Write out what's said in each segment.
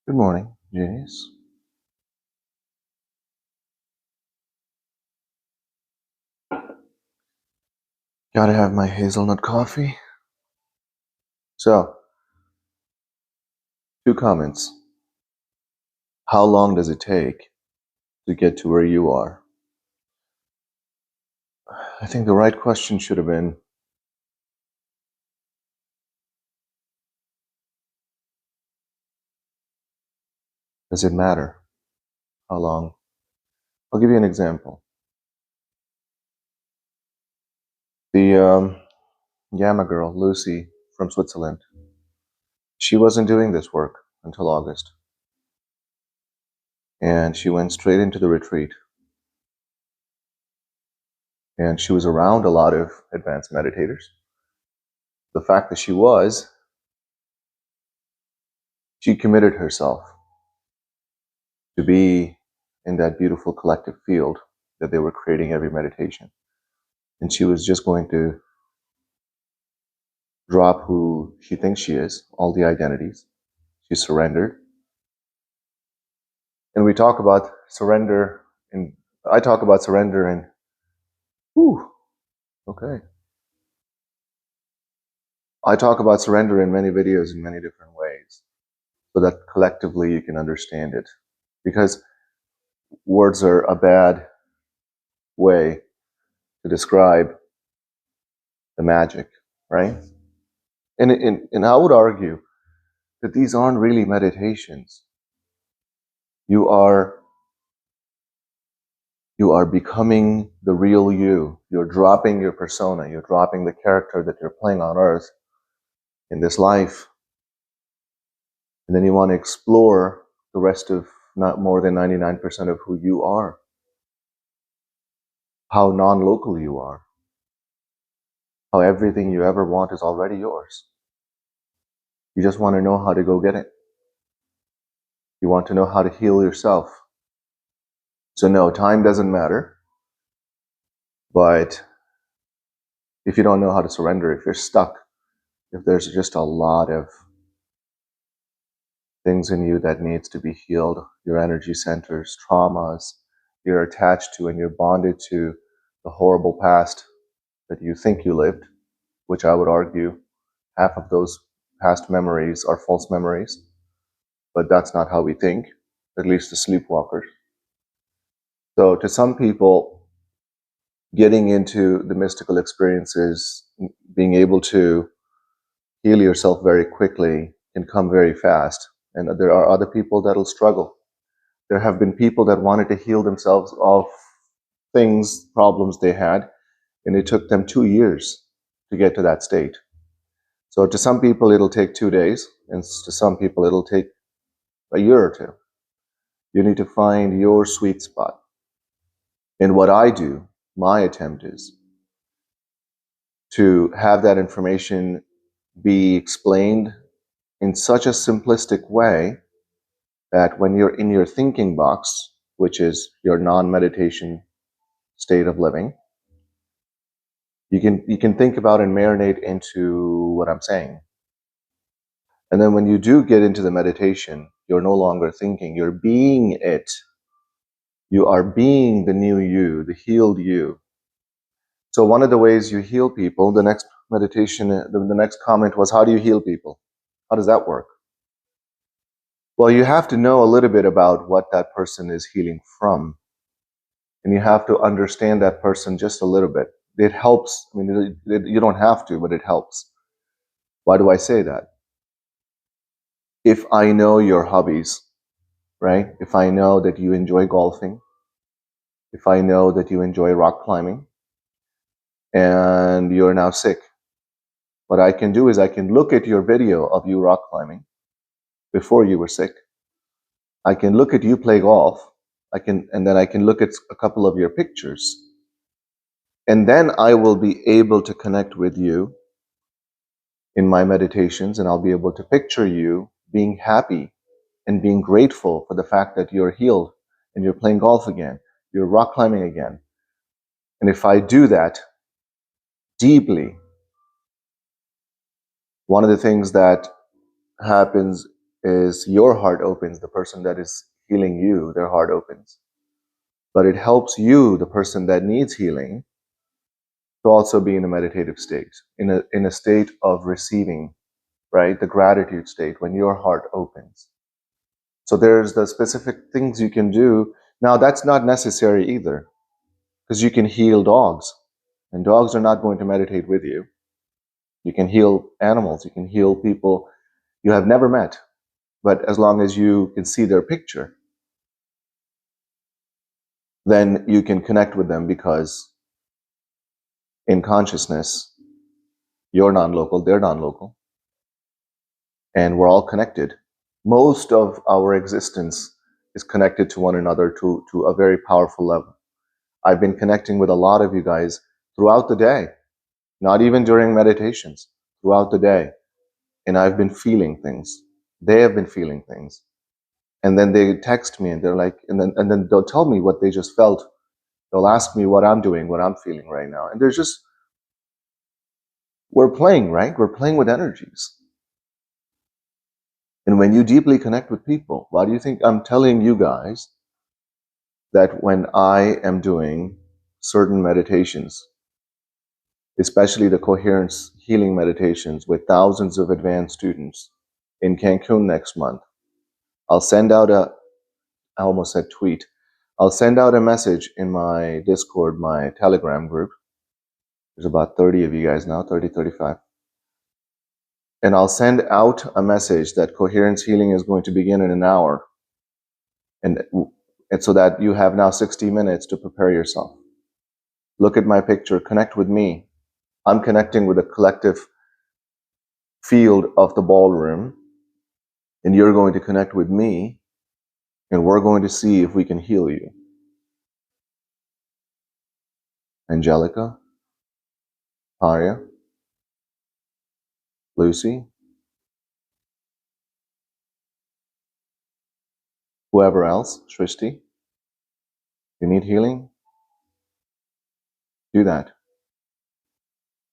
Good morning, Genius. Gotta have my hazelnut coffee. So, two comments. How long does it take to get to where you are? I think the right question should have been, does it matter how long? I'll give you an example. The Gamma girl, Lucy, from Switzerland, she wasn't doing this work until August. And she went straight into the retreat. And she was around a lot of advanced meditators. The fact that she committed herself to be in that beautiful collective field that they were creating every meditation. And she was just going to drop who she thinks she is, all the identities. She surrendered. And we talk about surrender, and I talk about surrender and, okay. I talk about surrender in many videos in many different ways so that collectively you can understand it. Because words are a bad way to describe the magic, right? And I would argue that these aren't really meditations. You are becoming the real you. You're dropping your persona. You're dropping the character that you're playing on earth in this life. And then you want to explore the rest of not more than 99% of who you are. How non-local you are. How everything you ever want is already yours. You just want to know how to go get it. You want to know how to heal yourself. So no, time doesn't matter. But if you don't know how to surrender, if you're stuck, if there's just a lot of things in you that needs to be healed, your energy centers, traumas you're attached to, and you're bonded to the horrible past that you think you lived, which I would argue half of those past memories are false memories, but that's not how we think, at least the sleepwalkers. So to some people, getting into the mystical experiences, being able to heal yourself very quickly can come very fast. And there are other people that'll struggle. There have been people that wanted to heal themselves of things, problems they had, and it took them 2 years to get to that state. So to some people, it'll take 2 days, and to some people, it'll take a year or two. You need to find your sweet spot. And what I do, my attempt is to have that information be explained in such a simplistic way that when you're in your thinking box, which is your non-meditation state of living, you can think about and marinate into what I'm saying. And then when you do get into the meditation, you're no longer thinking, you're being it. You are being the new you, the healed you. So one of the ways you heal people, the next meditation, the next comment was, how do you heal people? How does that work? Well, you have to know a little bit about what that person is healing from. And you have to understand that person just a little bit. It helps. I mean, you don't have to, but it helps. Why do I say that? If I know your hobbies, right? If I know that you enjoy golfing, if I know that you enjoy rock climbing, and you're now sick, what I can do is I can look at your video of you rock climbing before you were sick. I can look at you play golf. And then I can look at a couple of your pictures. And then I will be able to connect with you in my meditations, and I'll be able to picture you being happy and being grateful for the fact that you're healed and you're playing golf again, you're rock climbing again. And if I do that deeply, one of the things that happens is your heart opens, the person that is healing you, their heart opens. But it helps you, the person that needs healing, to also be in a meditative state, in a state of receiving, right? The gratitude state when your heart opens. So there's the specific things you can do. Now that's not necessary either, because you can heal dogs, and dogs are not going to meditate with you. You can heal animals, you can heal people you have never met, but as long as you can see their picture, then you can connect with them, because in consciousness, you're non-local, they're non-local, and we're all connected. Most of our existence is connected to one another to a very powerful level. I've been connecting with a lot of you guys throughout the day, not even during meditations, throughout the day. And I've been feeling things. They have been feeling things. And then they text me and they're like, and then they'll tell me what they just felt. They'll ask me what I'm doing, what I'm feeling right now. And there's just, we're playing, right? We're playing with energies. And when you deeply connect with people, why do you think I'm telling you guys that when I am doing certain meditations, especially the coherence healing meditations with thousands of advanced students in Cancun next month, I'll send out I almost said tweet. I'll send out a message in my Discord, my Telegram group. There's about 30 of you guys now, 30, 35. And I'll send out a message that coherence healing is going to begin in an hour. And so that you have now 60 minutes to prepare yourself. Look at my picture, connect with me. I'm connecting with the collective field of the ballroom, and you're going to connect with me, and we're going to see if we can heal you. Angelica, Arya, Lucy, whoever else, Shrishti, you need healing? Do that.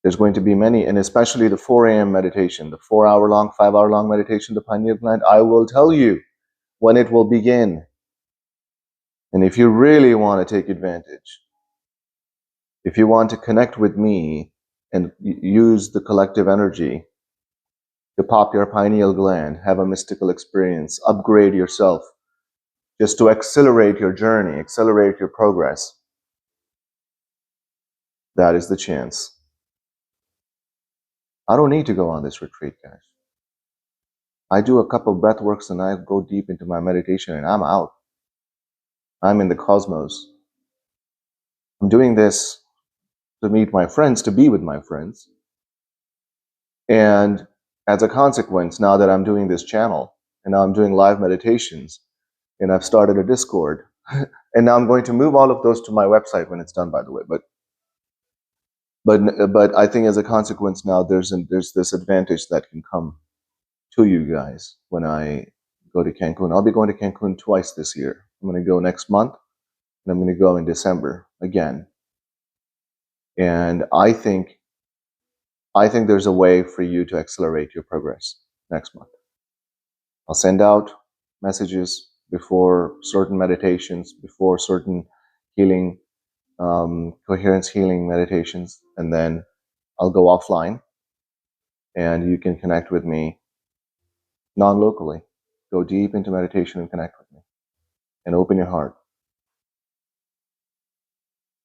There's going to be many, and especially the 4 a.m. meditation, the 4-hour-long, 5-hour-long meditation, the pineal gland. I will tell you when it will begin. And if you really want to take advantage, if you want to connect with me and use the collective energy to pop your pineal gland, have a mystical experience, upgrade yourself, just to accelerate your journey, accelerate your progress, that is the chance. I don't need to go on this retreat, guys. I do a couple breath works and I go deep into my meditation and I'm out. I'm in the cosmos. I'm doing this to meet my friends, to be with my friends. And as a consequence, now that I'm doing this channel and now I'm doing live meditations and I've started a Discord and now I'm going to move all of those to my website when it's done, by the way. But I think as a consequence now there's this advantage that can come to you guys when I go to Cancun. I'll be going to Cancun twice this year. I'm going to go next month and I'm going to go in December again. And I think there's a way for you to accelerate your progress next month. I'll send out messages before certain meditations, before certain healing, coherence healing meditations, and then I'll go offline and you can connect with me non-locally. Go deep into meditation and connect with me and open your heart.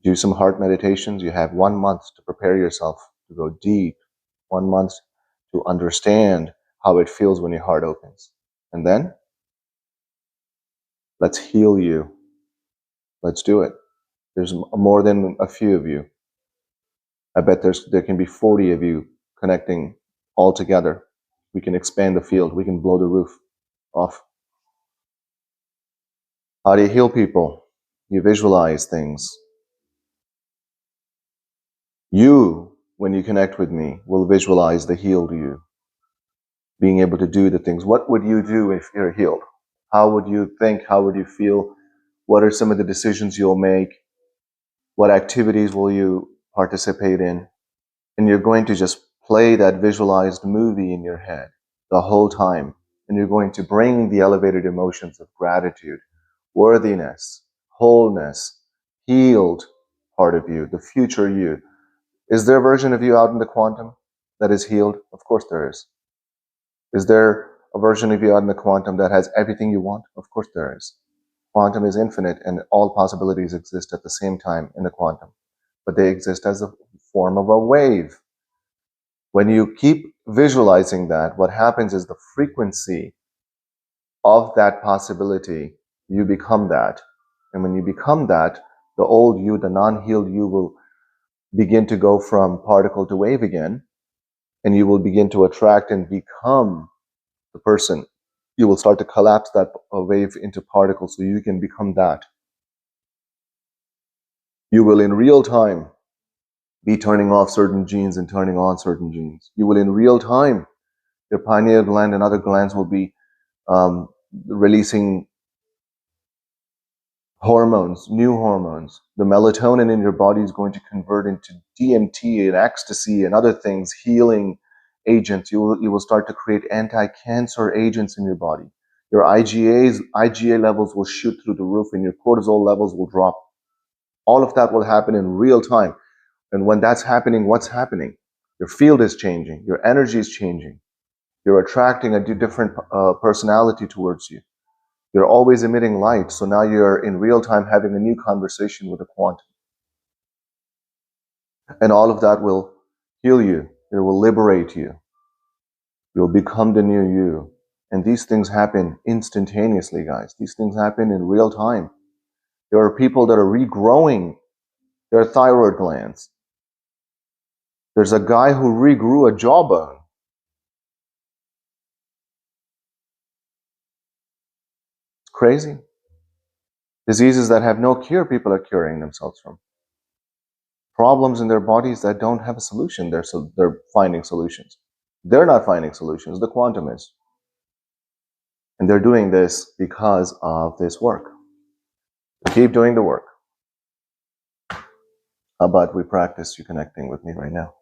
Do some heart meditations. You have 1 month to prepare yourself to go deep, 1 month to understand how it feels when your heart opens. And then, let's heal you. Let's do it. There's more than a few of you. I bet there can be 40 of you connecting all together. We can expand the field. We can blow the roof off. How do you heal people? You visualize things. You, when you connect with me, will visualize the healed you, being able to do the things. What would you do if you're healed? How would you think? How would you feel? What are some of the decisions you'll make? What activities will you participate in? And you're going to just play that visualized movie in your head the whole time and you're going to bring the elevated emotions of gratitude, worthiness, wholeness, healed part of you, the future you. Is there a version of you out in the quantum that is healed? Of course there is. Is there a version of you out in the quantum that has everything you want? Of course there is. Quantum is infinite and all possibilities exist at the same time in the quantum, but they exist as a form of a wave. When you keep visualizing that, what happens is the frequency of that possibility, you become that. And when you become that, the old you, the non-healed you, will begin to go from particle to wave again, and you will begin to attract and become the person. You will start to collapse that wave into particles so you can become that. You will in real time be turning off certain genes and turning on certain genes. You will in real time, your pineal gland and other glands will be releasing hormones, new hormones. The melatonin in your body is going to convert into DMT and ecstasy and other things, healing agents. You will start to create anti-cancer agents in your body. Your IgA levels will shoot through the roof and your cortisol levels will drop. All of that will happen in real time. And when that's happening, what's happening? Your field is changing. Your energy is changing. You're attracting a different personality towards you. You're always emitting light, so now you're in real time having a new conversation with the quantum. And all of that will heal you. It will liberate you. You'll become the new you. And these things happen instantaneously, guys. These things happen in real time. There are people that are regrowing their thyroid glands. There's a guy who regrew a jawbone. It's crazy. Diseases that have no cure, people are curing themselves from. Problems in their bodies that don't have a solution, they're finding solutions. They're not finding solutions, the quantum is. And they're doing this because of this work. Keep doing the work. How about we practice you connecting with me right now?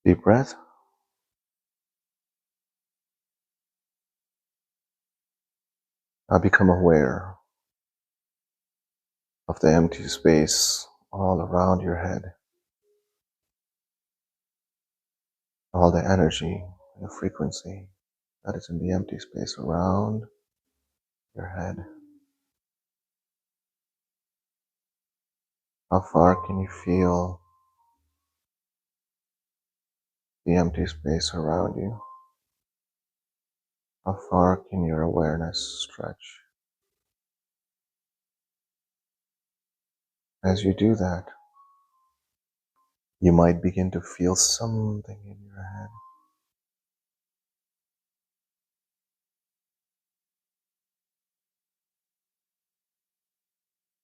Deep breath. Now become aware of the empty space all around your head. All the energy and the frequency that is in the empty space around your head. How far can you feel the empty space around you? How far can your awareness stretch? As you do that, you might begin to feel something in your head.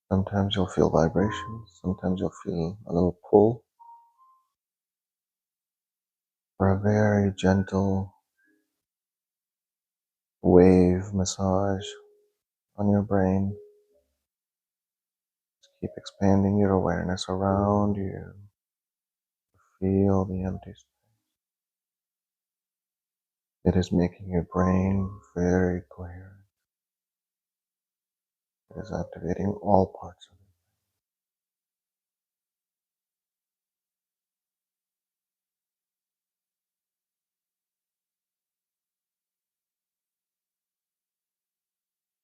Sometimes you'll feel vibrations, sometimes you'll feel a little pull, or a very gentle wave massage on your brain. Just keep expanding your awareness around you. Feel the empty space. It is making your brain very coherent. It is activating all parts of it.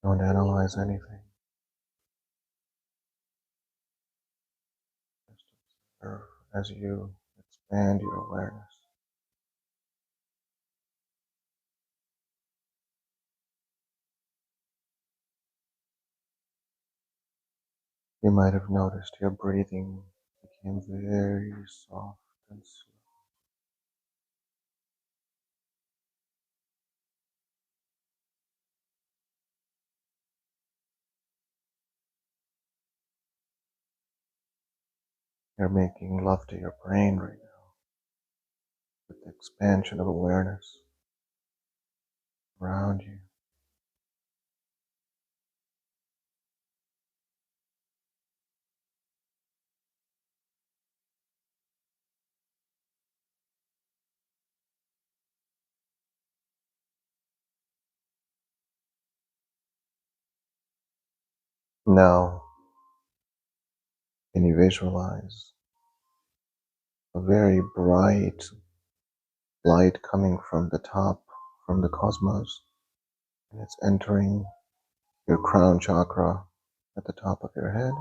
Don't analyze anything. Just observe as you expand your awareness. You might have noticed your breathing became very soft and slow. You're making love to your brain right now with the expansion of awareness. around you. Now, can you visualize a very bright light coming from the top, from the cosmos, and it's entering your crown chakra at the top of your head,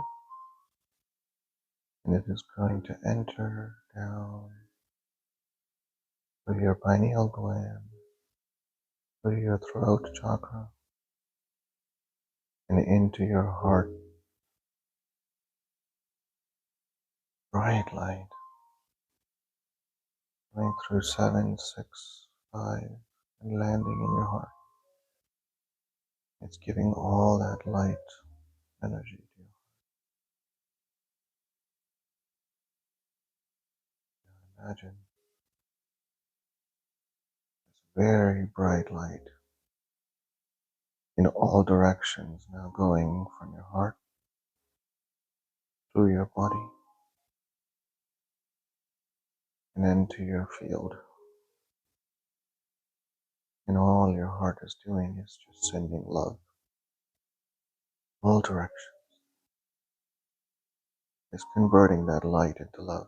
and it is going to enter down through your pineal gland, through your throat chakra, and into your heart. Bright light going through 7, 6, 5, and landing in your heart. It's giving all that light energy to you. Imagine this very bright light in all directions now going from your heart through your body and into your field. And all your heart is doing is just sending love all directions. It's converting that light into love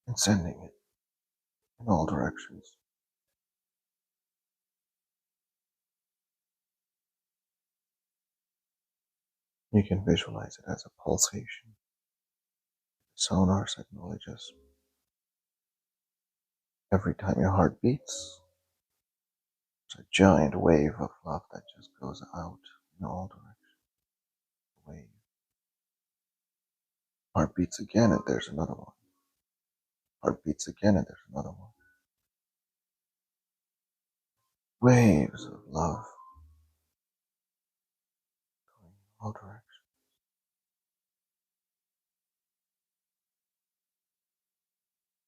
and sending it in all directions. You can visualize it as a pulsation. Sonar signal, it just every time your heart beats, there's a giant wave of love that just goes out in all directions. Wave. Heart beats again and there's another one. Heart beats again and there's another one. Waves of love going in all directions.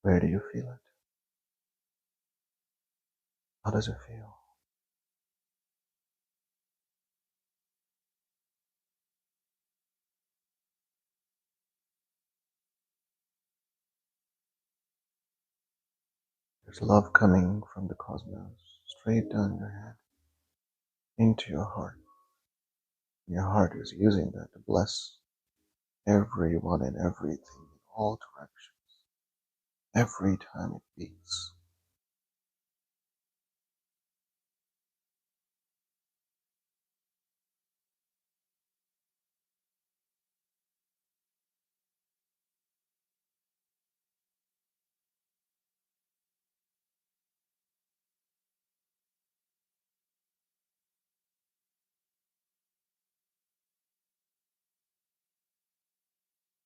Where do you feel it? How does it feel? There's love coming from the cosmos straight down your head into your heart. Your heart is using that to bless everyone and everything in all directions. Every time it beats.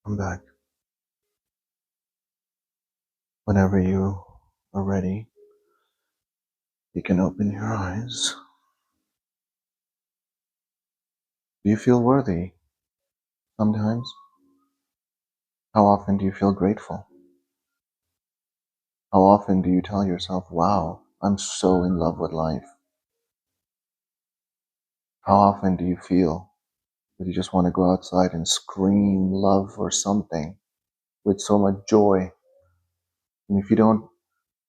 Come back. Whenever you are ready, you can open your eyes. Do you feel worthy sometimes? How often do you feel grateful? How often do you tell yourself, wow, I'm so in love with life? How often do you feel that you just want to go outside and scream love or something with so much joy? And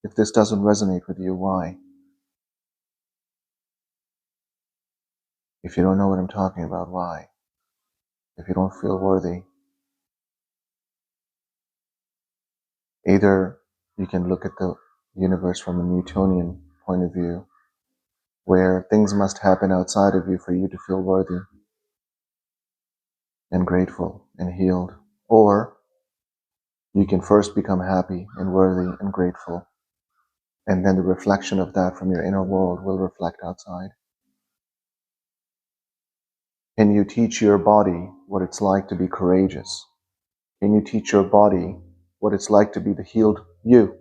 if this doesn't resonate with you, why? If you don't know what I'm talking about, why? If you don't feel worthy, either you can look at the universe from a Newtonian point of view, where things must happen outside of you for you to feel worthy and grateful and healed. Or you can first become happy and worthy and grateful, and then the reflection of that from your inner world will reflect outside. Can you teach your body what it's like to be courageous? Can you teach your body what it's like to be the healed you?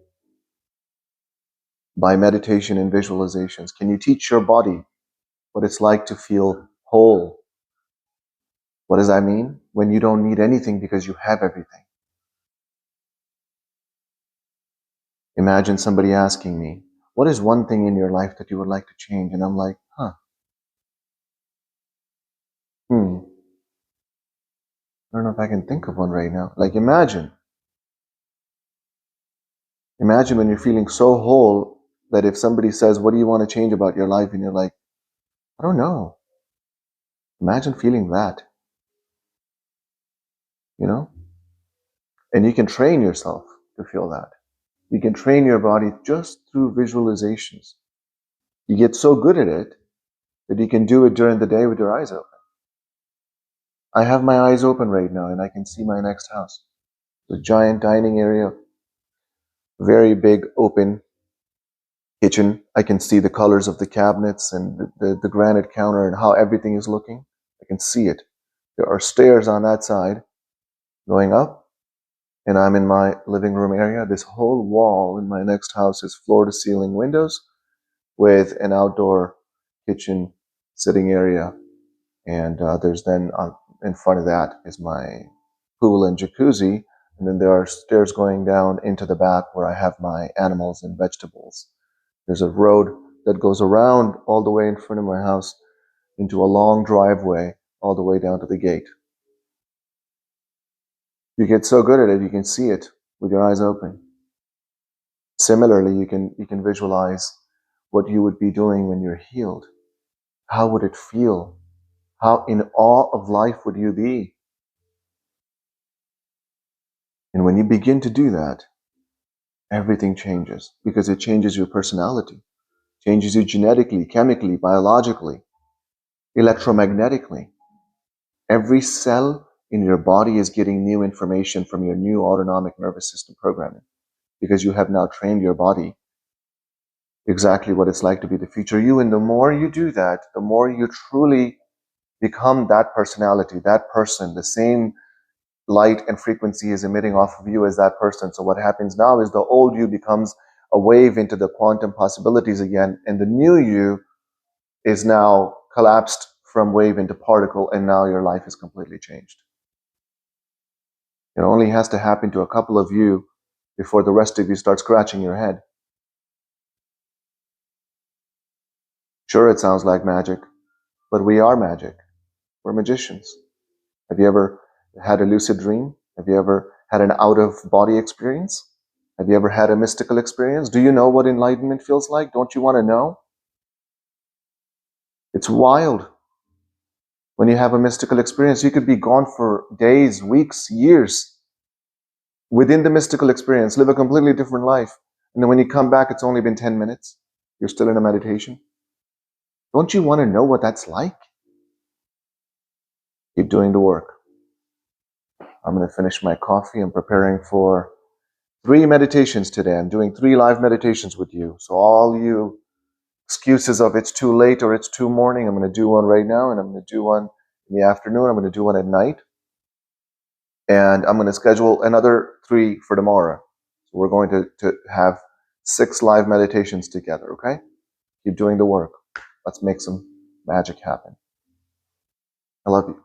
By meditation and visualizations, can you teach your body what it's like to feel whole? What does that mean? When you don't need anything because you have everything. Imagine somebody asking me, what is one thing in your life that you would like to change? And I'm like, I don't know if I can think of one right now. Like imagine when you're feeling so whole that if somebody says, what do you want to change about your life? And you're like, I don't know. Imagine feeling that, you know? And you can train yourself to feel that. You can train your body just through visualizations. You get so good at it that you can do it during the day with your eyes open. I have my eyes open right now and I can see my next house. The giant dining area, very big open kitchen. I can see the colors of the cabinets and the granite counter and how everything is looking. I can see it. There are stairs on that side going up, and I'm in my living room area. This whole wall in my next house is floor to ceiling windows with an outdoor kitchen sitting area. And there's then in front of that is my pool and jacuzzi. And then there are stairs going down into the back where I have my animals and vegetables. There's a road that goes around all the way in front of my house into a long driveway all the way down to the gate. You get so good at it, you can see it with your eyes open. Similarly, you can visualize what you would be doing when you're healed. How would it feel? How in awe of life would you be? And when you begin to do that, everything changes because it changes your personality, changes you genetically, chemically, biologically, electromagnetically. Every cell in your body is getting new information from your new autonomic nervous system programming because you have now trained your body exactly what it's like to be the future you. And the more you do that, the more you truly become that personality, that person. The same light and frequency is emitting off of you as that person. So what happens now is the old you becomes a wave into the quantum possibilities again, and the new you is now collapsed from wave into particle, and now your life is completely changed. It only has to happen to a couple of you before the rest of you start scratching your head. Sure, it sounds like magic, but we are magic. We're magicians. Have you ever had a lucid dream? Have you ever had an out-of-body experience? Have you ever had a mystical experience? Do you know what enlightenment feels like? Don't you want to know? It's wild. When you have a mystical experience, you could be gone for days, weeks, years. Within the mystical experience, live a completely different life. And then when you come back, it's only been 10 minutes. You're still in a meditation. Don't you want to know what that's like? Keep doing the work. I'm going to finish my coffee. I'm preparing for 3 meditations today. I'm doing 3 live meditations with you. So all you excuses of it's too late or it's too morning, I'm going to do one right now, and I'm going to do one in the afternoon. I'm going to do one at night. And I'm going to schedule another 3 for tomorrow. So we're going to have 6 live meditations together, okay? Keep doing the work. Let's make some magic happen. I love you.